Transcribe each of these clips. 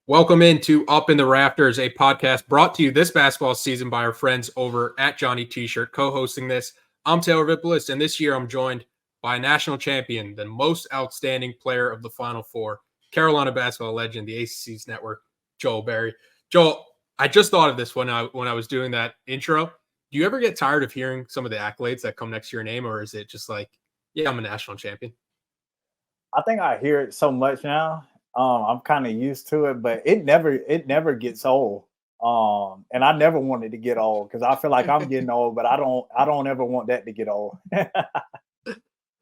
Welcome into Up in the Rafters, a podcast brought to you this basketball season by our friends over at Johnny T-Shirt. Co-hosting this, I'm Taylor Vippolis, and this year I'm joined by a national champion, the most outstanding player of the Final Four, Carolina basketball legend, the ACC's Network, Joel Berry. Joel, I just thought of this when I was doing that intro. Do you ever get tired of hearing some of the accolades that come next to your name, or is it just like, yeah, I'm a national champion? I think I hear it so much now. I'm kind of used to it, but it never gets old. And I never wanted to get old because I feel like I'm getting old, but I don't ever want that to get old.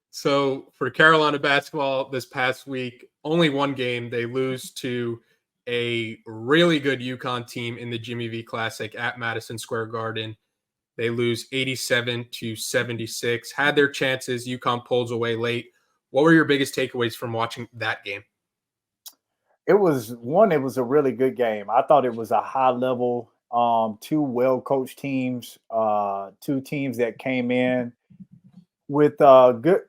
So for Carolina basketball this past week, only one game. They lose to a really good UConn team in the Jimmy V Classic at Madison Square Garden. They lose 87-76. Had their chances. UConn pulls away late. What were your biggest takeaways from watching that game? It was a really good game. I thought it was a high level, two well coached teams, two teams that came in with good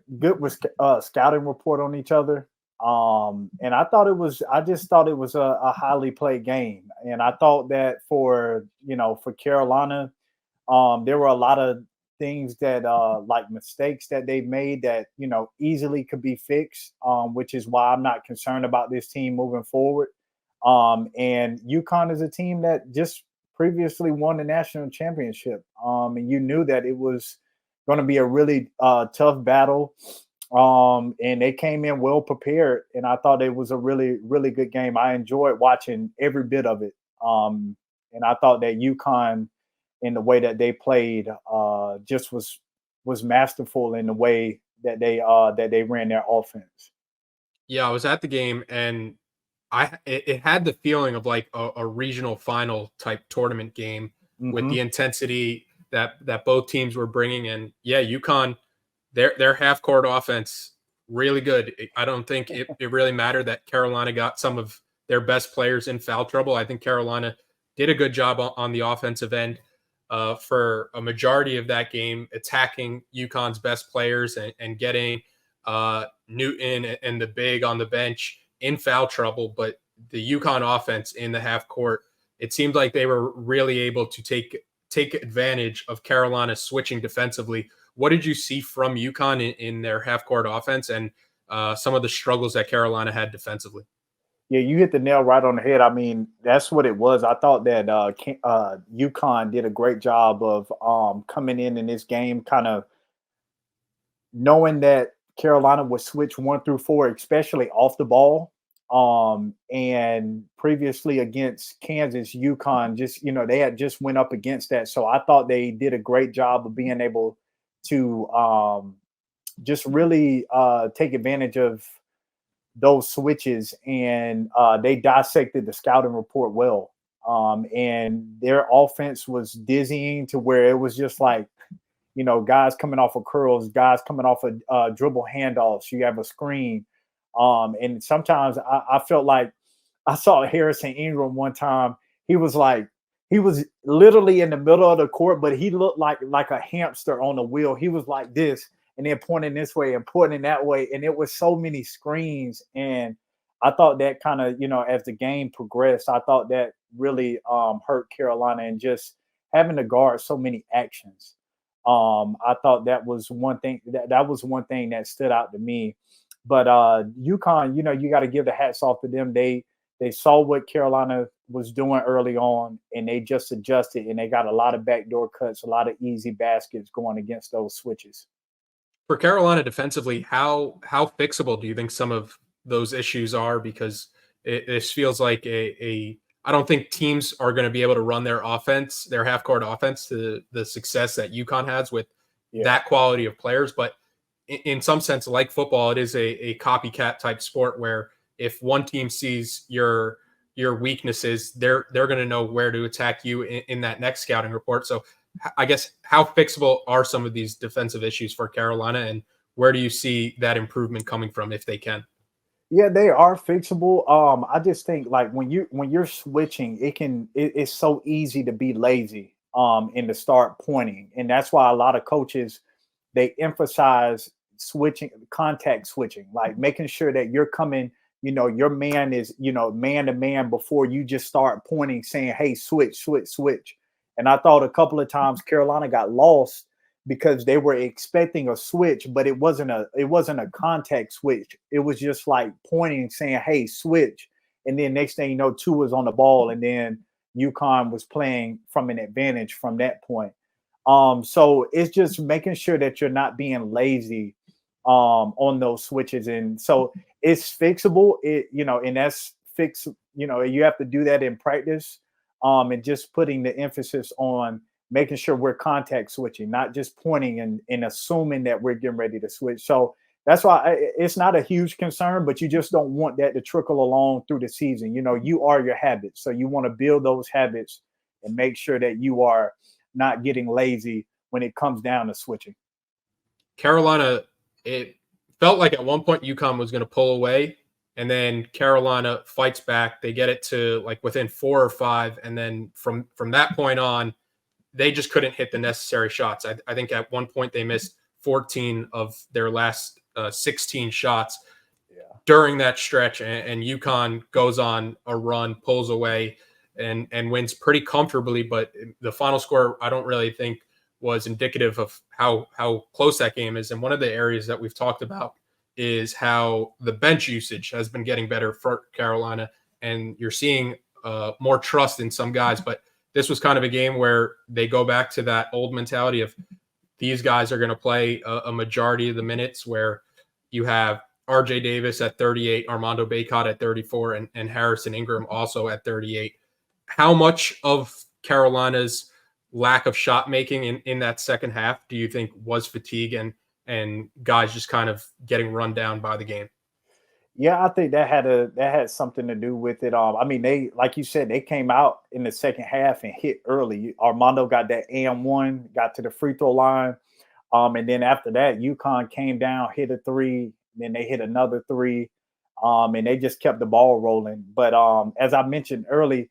scouting report on each other. And I just thought it was a highly played game. And I thought that for Carolina, there were a lot of things that like mistakes that they made that easily could be fixed, which is why I'm not concerned about this team moving forward. And UConn is a team that just previously won the national championship, and you knew that it was going to be a really tough battle. And they came in well prepared, and I thought it was a really really good game. I enjoyed watching every bit of it, and I thought that UConn in the way that they played just was masterful in the way that they ran their offense. Yeah, I was at the game and it had the feeling of like a regional final type tournament game with Hmm. the intensity that both teams were bringing. And yeah, UConn, their half court offense really good. I don't think it really mattered that Carolina got some of their best players in foul trouble. I think Carolina did a good job on the offensive end for a majority of that game, attacking UConn's best players and getting Newton and the big on the bench in foul trouble. But the UConn offense in the half court, it seemed like they were really able to take advantage of Carolina switching defensively. What did you see from UConn in their half court offense and some of the struggles that Carolina had defensively? Yeah, you hit the nail right on the head. I mean, that's what it was. I thought that UConn did a great job of coming in this game, kind of knowing that Carolina would switch 1 through 4, especially off the ball. And previously against Kansas, UConn they had just went up against that. So I thought they did a great job of being able to just really take advantage of those switches, and they dissected the scouting report well. And their offense was dizzying to where it was just like, guys coming off of curls, guys coming off of dribble handoffs. You have a screen. And sometimes I felt like I saw Harrison Ingram one time. He was literally in the middle of the court, but he looked like a hamster on a wheel. He was like this, and then pointing this way and pointing that way, and it was so many screens. And I thought that kind of as the game progressed, I thought that really hurt Carolina, and just having to guard so many actions. I thought that was one thing that stood out to me. But UConn, you got to give the hats off to them. They saw what Carolina was doing early on, and they just adjusted, and they got a lot of backdoor cuts, a lot of easy baskets going against those switches. For Carolina defensively, how fixable do you think some of those issues are? Because this feels like a I don't think teams are going to be able to run their offense, their half court offense, to the success that UConn has with Yeah. that quality of players. But in some sense, like football, it is a copycat type sport where if one team sees your weaknesses, they're going to know where to attack you in that next scouting report. So I guess how fixable are some of these defensive issues for Carolina, and where do you see that improvement coming from if they can? Yeah, they are fixable. I just think like when you're switching, it's so easy to be lazy and to start pointing. And that's why a lot of coaches they emphasize switching, contact switching, like making sure that you're coming your man is, man to man before you just start pointing, saying, hey, switch, switch, switch. And I thought a couple of times Carolina got lost because they were expecting a switch, but it wasn't a contact switch. It was just like pointing, saying, hey, switch. And then next thing you know, two was on the ball, and then UConn was playing from an advantage from that point. So it's just making sure that you're not being lazy on those switches. And so it's fixable. And that's fix, you have to do that in practice. And just putting the emphasis on making sure we're contact switching, not just pointing and assuming that we're getting ready to switch. So that's why it's not a huge concern, but you just don't want that to trickle along through the season. You are your habits. So you want to build those habits and make sure that you are not getting lazy when it comes down to switching. Carolina, it felt like at one point UConn was going to pull away, and then Carolina fights back. They get it to like within 4 or 5, and then from that point on, they just couldn't hit the necessary shots. I think at one point they missed 14 of their last 16 shots during that stretch, and UConn goes on a run, pulls away, and wins pretty comfortably. But the final score, I don't really think was indicative of how close that game is. And one of the areas that we've talked about is how the bench usage has been getting better for Carolina, and you're seeing more trust in some guys. But this was kind of a game where they go back to that old mentality of these guys are going to play a majority of the minutes, where you have RJ Davis at 38, Armando Bacot at 34, and Harrison Ingram also at 38. How much of Carolina's lack of shot making in that second half do you think was fatigue and guys just kind of getting run down by the game? Yeah, I think that had something to do with it. I mean, they, like you said, they came out in the second half and hit early. Armando got that AM1, got to the free throw line. And then after that, UConn came down, hit a 3, then they hit another 3. And they just kept the ball rolling. But as I mentioned early,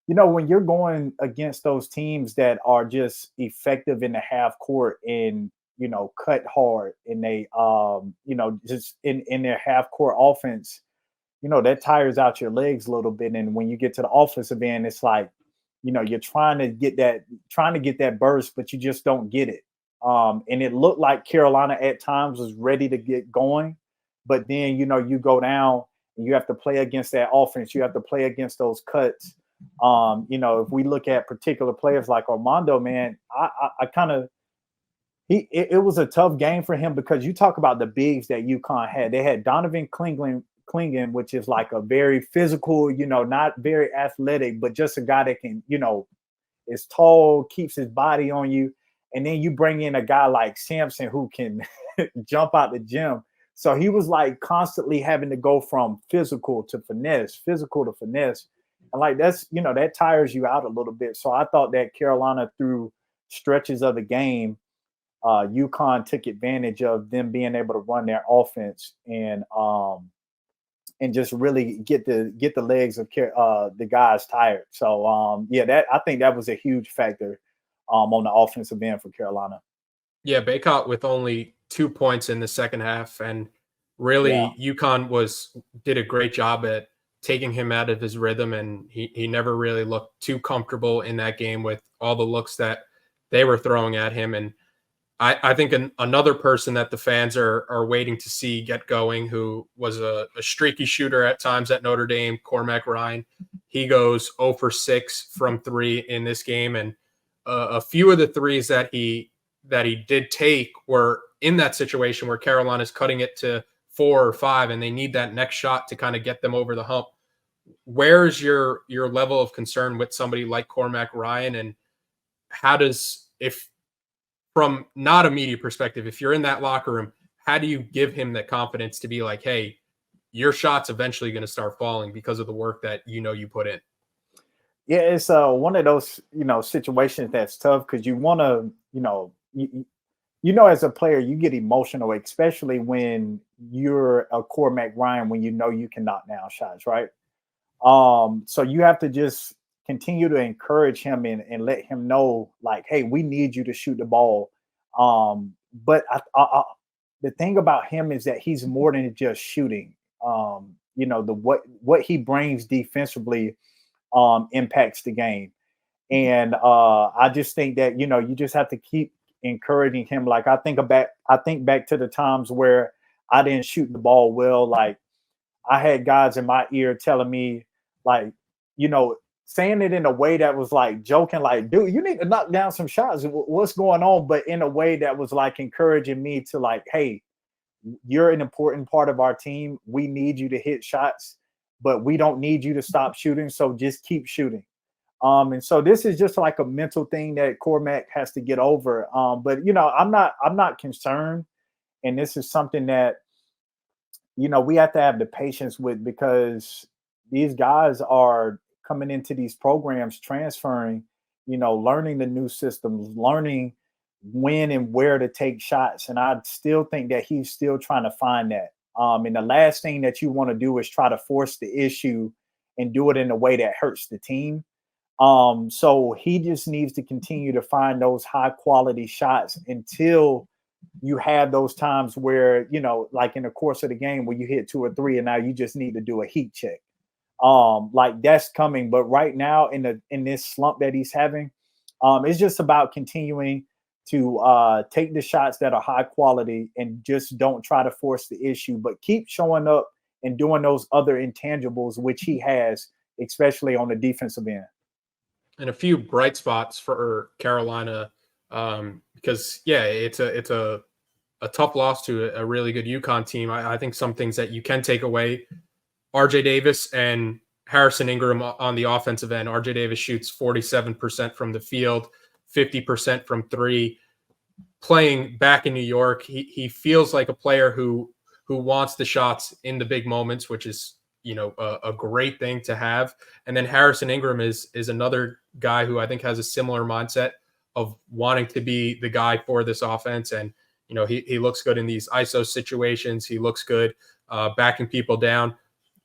when you're going against those teams that are just effective in the half court and cut hard, and they just in their half court offense, that tires out your legs a little bit. And when you get to the offensive end, it's like, you're trying to get that burst, but you just don't get it. And it looked like Carolina at times was ready to get going, but then you go down and you have to play against that offense. You have to play against those cuts. If we look at particular players like Armando, man, I kind of it was a tough game for him, because you talk about the bigs that UConn had. They had Donovan Clingan, which is like a very physical, not very athletic, but just a guy that can, is tall, keeps his body on you. And then you bring in a guy like Sampson who can jump out the gym. So he was like constantly having to go from physical to finesse. And like that's, that tires you out a little bit. So I thought that Carolina, through stretches of the game, UConn took advantage of them being able to run their offense and just really get the legs of the guys tired. So I think that was a huge factor on the offensive end for Carolina. Yeah, Bacot with only 2 points in the second half, and really UConn did a great job at taking him out of his rhythm, and he never really looked too comfortable in that game with all the looks that they were throwing at him. And I think another person that the fans are waiting to see get going, who was a streaky shooter at times at Notre Dame, Cormac Ryan. He goes 0 for 6 from 3 in this game, and a few of the threes that he did take were in that situation where Carolina's cutting it to 4 or 5, and they need that next shot to kind of get them over the hump. Where's your level of concern with somebody like Cormac Ryan, and how does, if from not a media perspective, if you're in that locker room, how do you give him that confidence to be like, hey, your shot's eventually going to start falling because of the work that you put in? Yeah, it's one of those situations that's tough, because you want to as a player you get emotional, especially when you're a Cormac Ryan, when you can knock down shots, right? So you have to just continue to encourage him and let him know, like, hey, we need you to shoot the ball. But the thing about him is that he's more than just shooting. what he brings defensively impacts the game. And I just think that you just have to keep encouraging him. Like I think back to the times where I didn't shoot the ball well. Like I had guys in my ear telling me, like, saying it in a way that was like joking, like, dude, you need to knock down some shots. What's going on? But in a way that was like encouraging me to like, hey, you're an important part of our team. We need you to hit shots, but we don't need you to stop shooting. So just keep shooting. And so this is just like a mental thing that Cormac has to get over. But I'm not concerned. And this is something that, we have to have the patience with, because these guys are coming into these programs, transferring, learning the new systems, learning when and where to take shots. And I still think that he's still trying to find that. And the last thing that you want to do is try to force the issue and do it in a way that hurts the team. So he just needs to continue to find those high quality shots until you have those times where, like in the course of the game where you hit 2 or 3 and now you just need to do a heat check. Like that's coming. But right now in this slump that he's having, it's just about continuing to take the shots that are high quality and just don't try to force the issue, but keep showing up and doing those other intangibles, which he has, especially on the defensive end. And a few bright spots for Carolina, because it's a tough loss to a really good UConn team. I think some things that you can take away: RJ Davis and Harrison Ingram on the offensive end. RJ Davis shoots 47% from the field, 50% from 3. Playing back in New York, he feels like a player who wants the shots in the big moments, which is a great thing to have. And then Harrison Ingram is another guy who I think has a similar mindset of wanting to be the guy for this offense. And he looks good in these ISO situations. He looks good backing people down.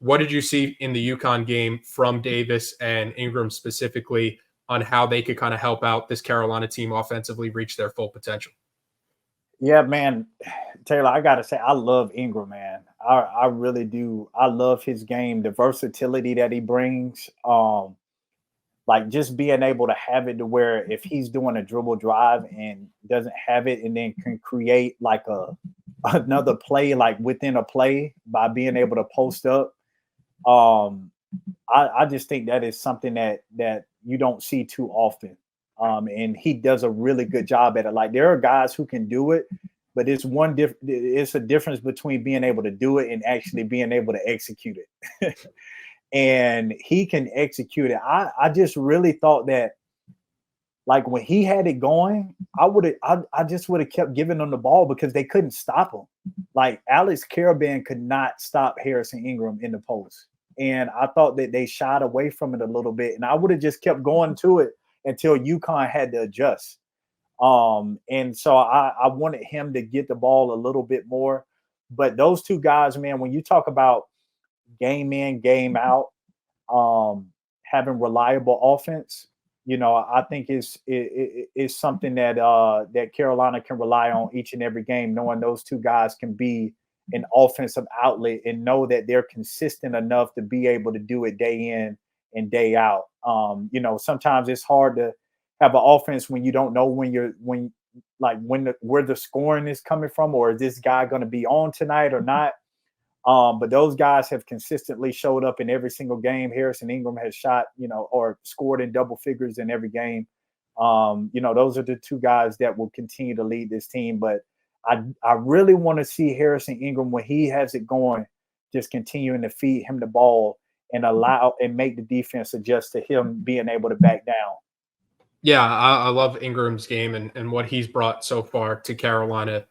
What did you see in the UConn game from Davis and Ingram specifically on how they could kind of help out this Carolina team offensively reach their full potential? Yeah, man, Taylor, I got to say, I love Ingram, man. I really do. I love his game, the versatility that he brings. Like just being able to have it to where if he's doing a dribble drive and doesn't have it and then can create like another play, like within a play by being able to post up. I just think that is something that you don't see too often. And he does a really good job at it. Like there are guys who can do it, but it's a difference between being able to do it and actually being able to execute it. And he can execute it. I just really thought that, like when he had it going, I just would have kept giving them the ball because they couldn't stop him. Like Alex Karaban could not stop Harrison Ingram in the post. And I thought that they shied away from it a little bit. And I would have just kept going to it until UConn had to adjust. And so I wanted him to get the ball a little bit more. But those two guys, man, when you talk about game in, game out, having reliable offense, I think it's something that Carolina can rely on each and every game, knowing those two guys can be an offensive outlet and know that they're consistent enough to be able to do it day in and day out. Sometimes it's hard to have an offense when you don't know where the scoring is coming from, or is this guy going to be on tonight or not? But those guys have consistently showed up in every single game. Harrison Ingram has shot, or scored in double figures in every game. Those are the two guys that will continue to lead this team. But I really want to see Harrison Ingram, when he has it going, just continuing to feed him the ball and allow and make the defense adjust to him being able to back down. Yeah, I love Ingram's game and what he's brought so far to Carolina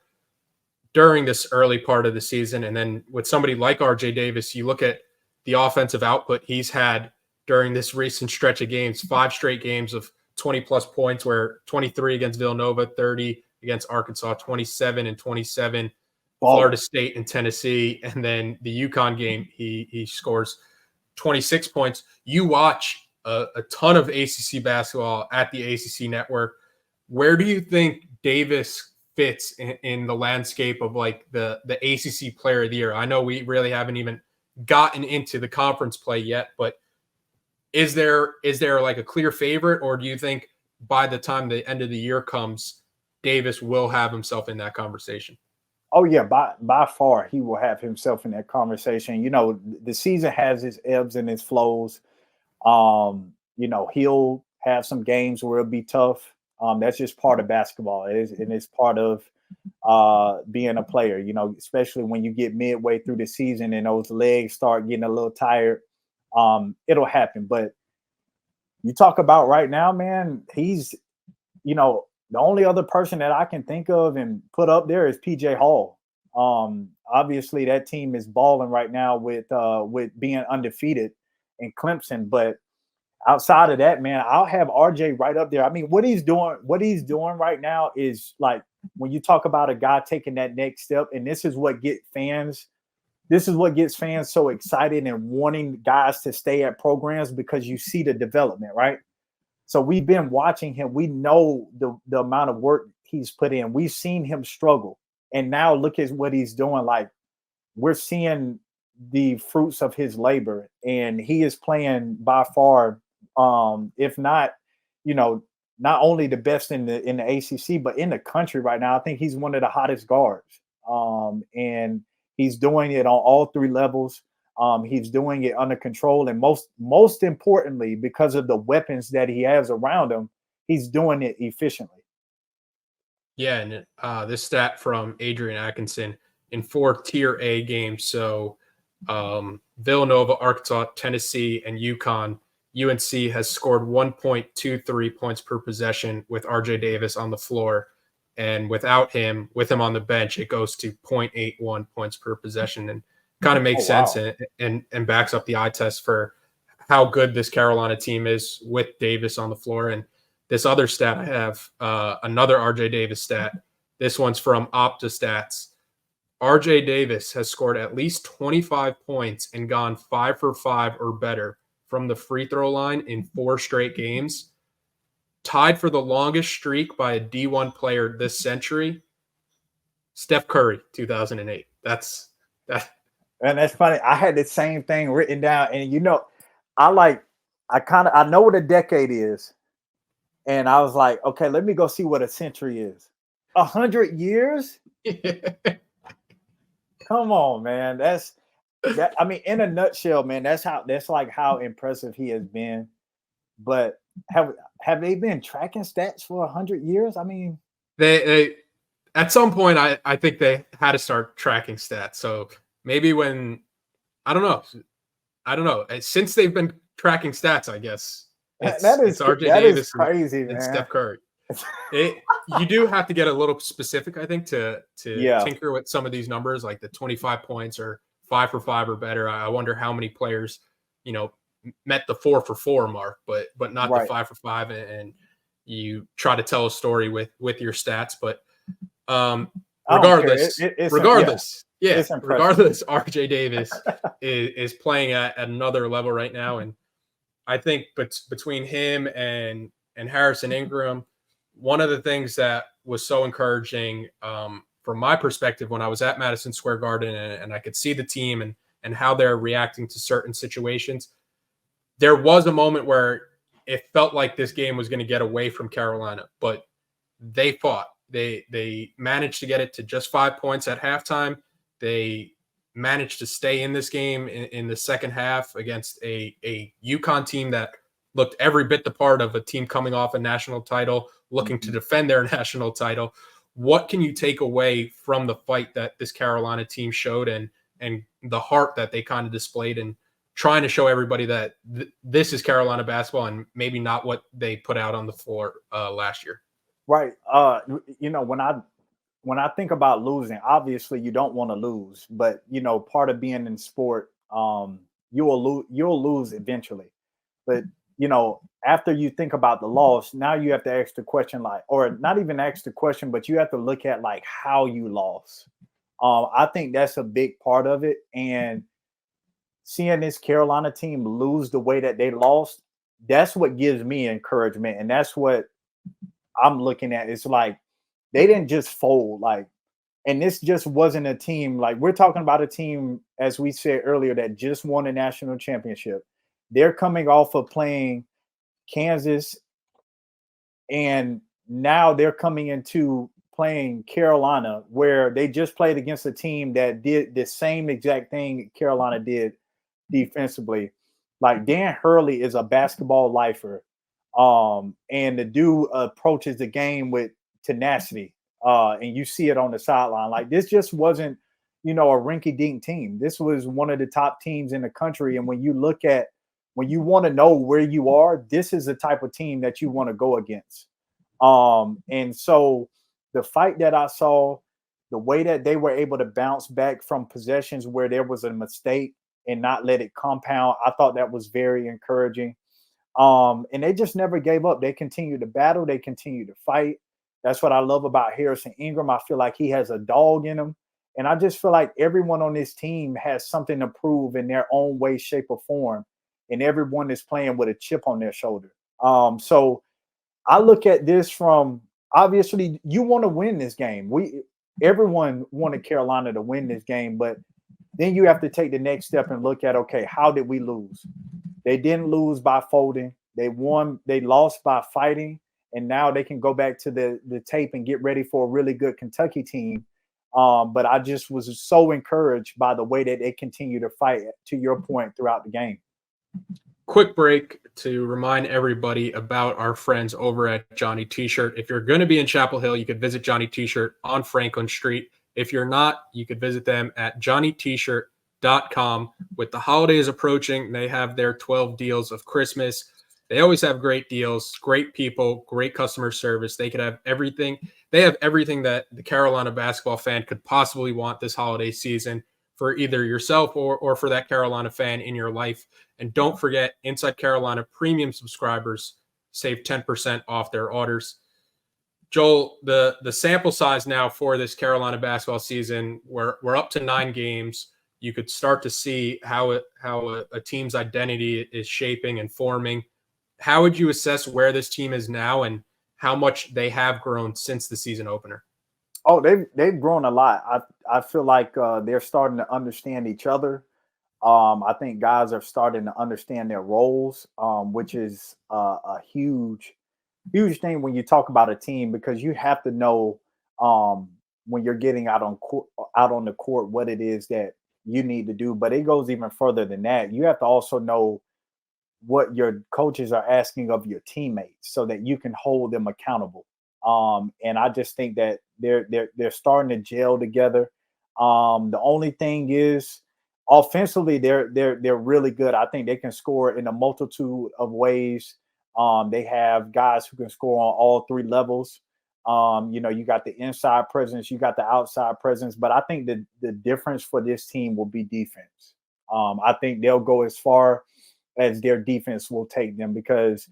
during this early part of the season. And then with somebody like RJ Davis, you look at the offensive output he's had during this recent stretch of games, 5 straight games of 20-plus points, where 23 against Villanova, 30 against Arkansas, 27 and 27, Florida State and Tennessee. And then the UConn game, he scores 26 points. You watch a ton of ACC basketball at the ACC Network. Where do you think Davis fits in the landscape of like the ACC Player of the Year? I know we really haven't even gotten into the conference play yet, but is there like a clear favorite, or do you think by the time the end of the year comes, Davis will have himself in that conversation? Oh yeah, by far he will have himself in that conversation. The season has its ebbs and its flows. He'll have some games where it'll be tough. That's just part of basketball. It's part of being a player, especially when you get midway through the season and those legs start getting a little tired. It'll happen. But you talk about right now, man, he's, the only other person that I can think of and put up there is PJ Hall. Obviously that team is balling right now with being undefeated in Clemson, but outside of that, man, I'll have RJ right up there. I mean, what he's doing right now is like, when you talk about a guy taking that next step, and this is what gets fans so excited and wanting guys to stay at programs, because you see the development, right? So we've been watching him. We know the amount of work he's put in. We've seen him struggle. And now look at what he's doing. Like, we're seeing the fruits of his labor, and he is playing by far, if not, not only the best in the ACC, but in the country right now. I think he's one of the hottest guards. And he's doing it on all three levels. He's doing it under control, and most importantly, because of the weapons that he has around him, he's doing it efficiently. Yeah, and this stat from Adrian Atkinson in 4 Tier A games. So Villanova, Arkansas, Tennessee, and UConn. UNC has scored 1.23 points per possession with RJ Davis on the floor. And with him on the bench, it goes to 0.81 points per possession, and kind of makes sense and backs up the eye test for how good this Carolina team is with Davis on the floor. And this other stat I have, another RJ Davis stat. This one's from OptaStats. RJ Davis has scored at least 25 points and gone 5 for 5 or better from the free throw line in 4 straight games. Tied for the longest streak by a D1 player this century, Steph Curry, 2008. That's that. And that's funny. I had the same thing written down, and I know what a decade is, and I was like, okay, let me go see what a century is. 100 years? Come on, man. That's that. I mean, in a nutshell, man. That's like how impressive he has been. But have they been tracking stats for 100 years? I mean, they at some point, I think they had to start tracking stats. So maybe I don't know. Since they've been tracking stats, I guess it's RJ Davis crazy, and man. Steph Curry. You do have to get a little specific, I think, to tinker with some of these numbers, like the 25 points or 5 for 5 or better. I wonder how many players, met the 4 for 4 mark, but not the 5 for 5, and you try to tell a story with your stats. But regardless, RJ Davis is playing at another level right now, and I think between him and Harrison Ingram, one of the things that was so encouraging from my perspective when I was at Madison Square Garden and I could see the team and how they're reacting to certain situations, there was a moment where it felt like this game was going to get away from Carolina, but they fought. They managed to get it to just 5 points at halftime. They managed to stay in this game in the second half against a UConn team that looked every bit the part of a team coming off a national title, looking to defend their national title. What can you take away from the fight that this Carolina team showed and the heart that they kind of displayed and trying to show everybody that this is Carolina basketball and maybe not what they put out on the floor last year? Right. When I think about losing, obviously you don't want to lose, but part of being in sport, you'll lose eventually. But after you think about the loss, now you have to ask the question, or not even ask the question, but you have to look at how you lost. I think that's a big part of it. And seeing this Carolina team lose the way that they lost, that's what gives me encouragement. And that's what I'm looking at. It's like they didn't just fold. And this just wasn't a team like we're talking about a team, as we said earlier, that just won a national championship. They're coming off of playing Kansas, and now they're coming into playing Carolina, where they just played against a team that did the same exact thing Carolina did defensively. Like Dan Hurley is a basketball lifer. And the dude approaches the game with tenacity. And you see it on the sideline. Like this just wasn't, a rinky-dink team. This was one of the top teams in the country. And when you want to know where you are, this is the type of team that you want to go against. And so the fight that I saw, the way that they were able to bounce back from possessions where there was a mistake and not let it compound, I thought that was very encouraging. And they just never gave up. They continued to battle. They continued to fight. That's what I love about Harrison Ingram. I feel like he has a dog in him. And I just feel like everyone on this team has something to prove in their own way, shape, or form. And everyone is playing with a chip on their shoulder. So I look at this from, obviously, you want to win this game. Everyone wanted Carolina to win this game, but then you have to take the next step and look at, okay, how did we lose? They didn't lose by folding. They lost by fighting, and now they can go back to the tape and get ready for a really good Kentucky team. But I just was so encouraged by the way that they continue to fight, to your point, throughout the game. Quick break to remind everybody about our friends over at Johnny T-Shirt. If you're going to be in Chapel Hill, you could visit Johnny T-Shirt on Franklin Street. If you're not, you could visit them at johnnytshirt.com. With the holidays approaching, they have their 12 deals of Christmas. They always have great deals, great people, great customer service. They could have everything. They have everything that the Carolina basketball fan could possibly want this holiday season for either yourself or for that Carolina fan in your life. And don't forget, Inside Carolina premium subscribers save 10% off their orders. Joel, the sample size now for this Carolina basketball season, we're up to 9 games. You could start to see how a team's identity is shaping and forming. How would you assess where this team is now and how much they have grown since the season opener? Oh, they've grown a lot. I feel like they're starting to understand each other. I think guys are starting to understand their roles, which is a huge thing when you talk about a team, because you have to know when you're getting out on the court what it is that you need to do. But it goes even further than that. You have to also know what your coaches are asking of your teammates so that you can hold them accountable. And I just think that they're starting to gel together. The only thing is, offensively, they're really good. I think they can score in a multitude of ways. They have guys who can score on all 3 levels. You got the inside presence, you got the outside presence, but I think the difference for this team will be defense. I think they'll go as far as their defense will take them, because,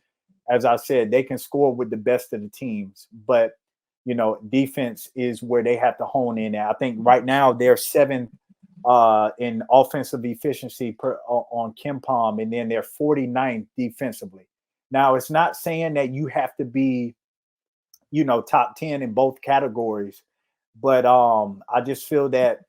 as I said, they can score with the best of the teams, but defense is where they have to hone in at. I think right now they're 7th in offensive efficiency on KenPom, and then they're 49th defensively. Now, it's not saying that you have to be, top 10 in both categories, but I just feel that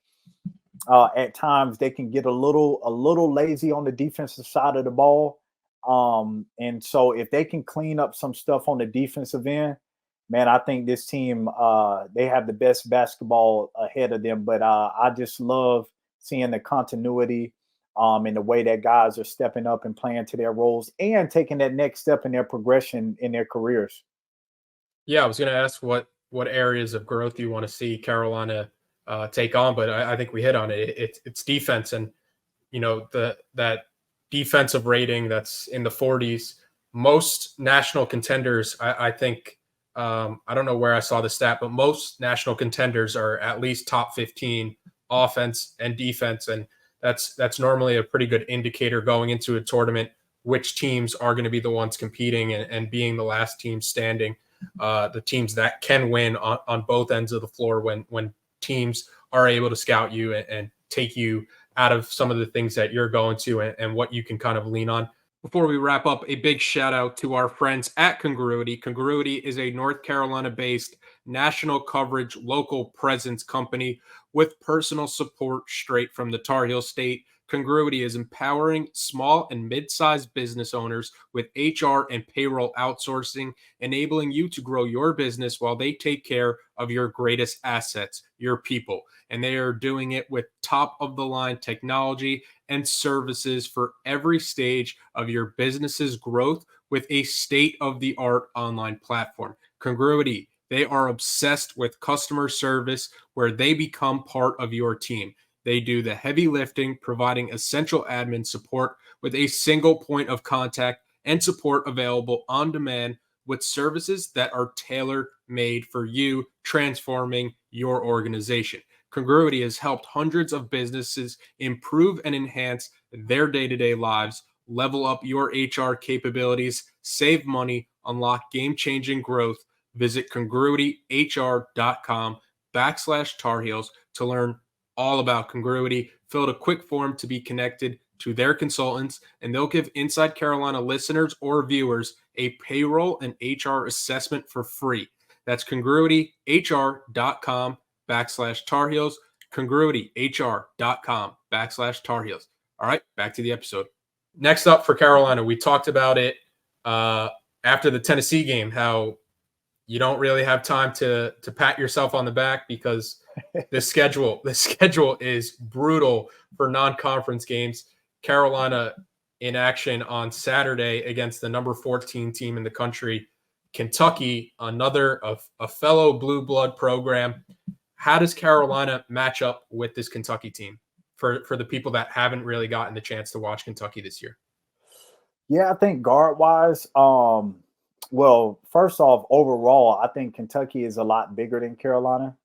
at times they can get a little lazy on the defensive side of the ball. And so if they can clean up some stuff on the defensive end, man, I think this team, they have the best basketball ahead of them. But I just love seeing the continuity and the way that guys are stepping up and playing to their roles and taking that next step in their progression in their careers. Yeah, I was going to ask what areas of growth you want to see Carolina take on, but I think we hit on it. It's defense, and that defensive rating that's in the 40s. Most national contenders, I think, I don't know where I saw the stat, but most national contenders are at least top 15 offense and defense, and that's normally a pretty good indicator going into a tournament which teams are going to be the ones competing and being the last team standing. The teams that can win on both ends of the floor when teams are able to scout you and take you out of some of the things that you're going to and what you can kind of lean on. Before we wrap up, a big shout out to our friends at Congruity. Congruity is a North Carolina based national coverage, local presence company with personal support straight from the Tar Heel State. Congruity is empowering small and mid sized business owners with HR and payroll outsourcing, enabling you to grow your business while they take care of your greatest assets, your people. And they are doing it with top of the line technology and services for every stage of your business's growth with a state of the art online platform. Congruity, they are obsessed with customer service where they become part of your team. They do the heavy lifting, providing essential admin support with a single point of contact and support available on demand with services that are tailor made for you, transforming your organization. Congruity has helped hundreds of businesses improve and enhance their day-to-day lives, level up your HR capabilities, save money, unlock game-changing growth. Visit congruityhr.com/Tar Heels to learn all about Congruity. Fill out a quick form to be connected to their consultants, and they'll give Inside Carolina listeners or viewers a payroll and HR assessment for free. That's congruityhr.com/Tar Heels, congruityhr.com/Tar Heels. All right, back to the episode. Next up for Carolina, we talked about it after the Tennessee game, how you don't really have time to pat yourself on the back because the schedule is brutal for non-conference games. Carolina in action on Saturday against the number 14 team in the country, Kentucky, another of a fellow blue blood program. How does Carolina match up with this Kentucky team for the people that haven't really gotten the chance to watch Kentucky this year? Yeah, I think guard wise, well, first off, overall, I think Kentucky is a lot bigger than Carolina,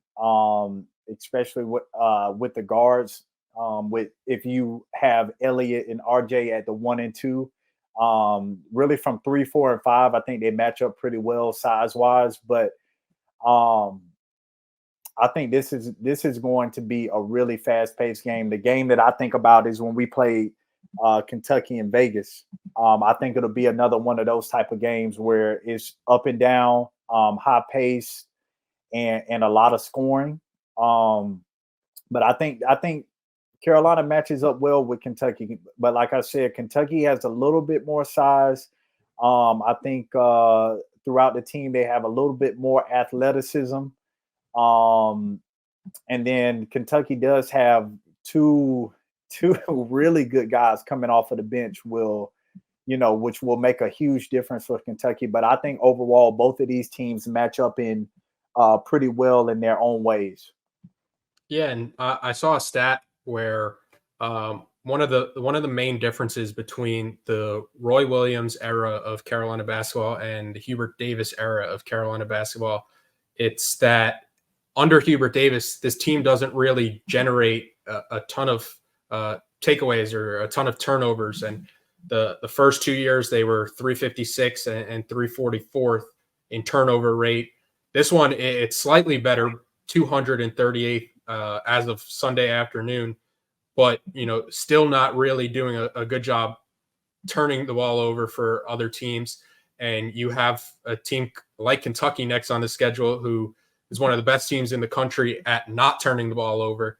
especially with the guards. With if you have Elliott and RJ at the 1 and 2, really from 3, 4, and 5, I think they match up pretty well size wise. But I think this is going to be a really fast paced game. The game that I think about is when we played Kentucky in Vegas. I think it'll be another one of those type of games where it's up and down, high pace, and a lot of scoring. But I think Carolina matches up well with Kentucky. But like I said, Kentucky has a little bit more size. I think throughout the team they have a little bit more athleticism. And then Kentucky does have two really good guys coming off of the bench which will make a huge difference for Kentucky. But I think overall, both of these teams match up in pretty well in their own ways. Yeah, and I saw a stat where one of the main differences between the Roy Williams era of Carolina basketball and the Hubert Davis era of Carolina basketball, it's that under Hubert Davis, this team doesn't really generate a ton of takeaways or a ton of turnovers. And the first 2 years, they were 356 and 344th in turnover rate. This one, it's slightly better, 238th as of Sunday afternoon, but still not really doing a good job turning the ball over for other teams. And you have a team like Kentucky next on the schedule, who is one of the best teams in the country at not turning the ball over.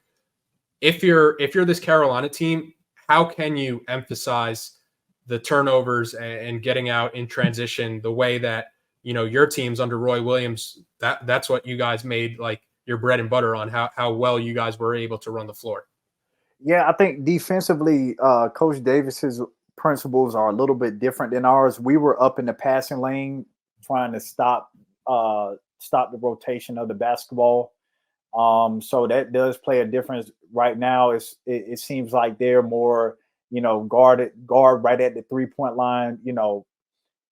If you're this Carolina team, how can you emphasize the turnovers and getting out in transition the way that your teams under Roy Williams, that's what you guys made like your bread and butter on, how well you guys were able to run the floor? Yeah, I think defensively, Coach Davis's principles are a little bit different than ours. We were up in the passing lane trying to stop the rotation of the basketball. So that does play a difference. Right now, it seems like they're more, guard right at the 3-point line,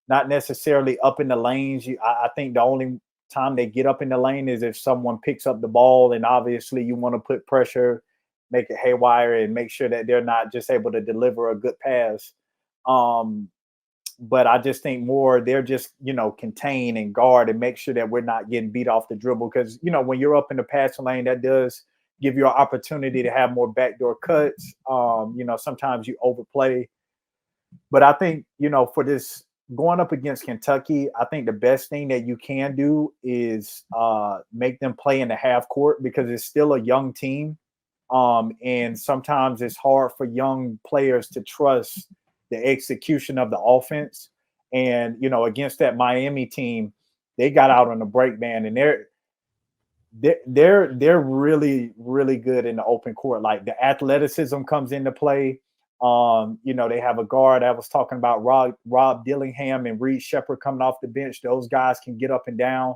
not necessarily up in the lanes. I think the only time they get up in the lane is if someone picks up the ball, and obviously you want to put pressure, make it haywire, and make sure that they're not just able to deliver a good pass. But I just think more they're just, contain and guard and make sure that we're not getting beat off the dribble. Because, when you're up in the passing lane, that does give you an opportunity to have more backdoor cuts. Sometimes you overplay But I think, for this going up against Kentucky, I think the best thing that you can do is make them play in the half court because it's still a young team. And sometimes it's hard for young players to trust the execution of the offense. And, against that Miami team, they got out on the break, man, and they're really, really good in the open court. Like the athleticism comes into play. They have a guard. I was talking about Rob Dillingham and Reed Shepherd coming off the bench. Those guys can get up and down.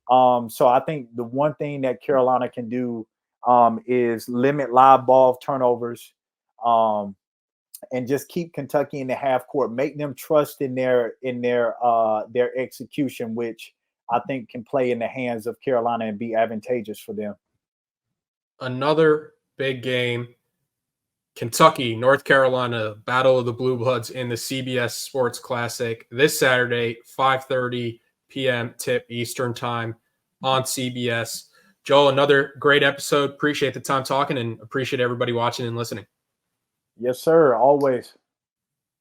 So I think the one thing that Carolina can do is limit live ball turnovers, and just keep Kentucky in the half court. Make them trust in their execution, which I think can play in the hands of Carolina and be advantageous for them. Another big game. Kentucky, North Carolina, Battle of the Blue Bloods in the CBS Sports Classic this Saturday, 5:30 p.m. tip Eastern time on CBS. Joel, another great episode. Appreciate the time talking and appreciate everybody watching and listening. Yes, sir. Always.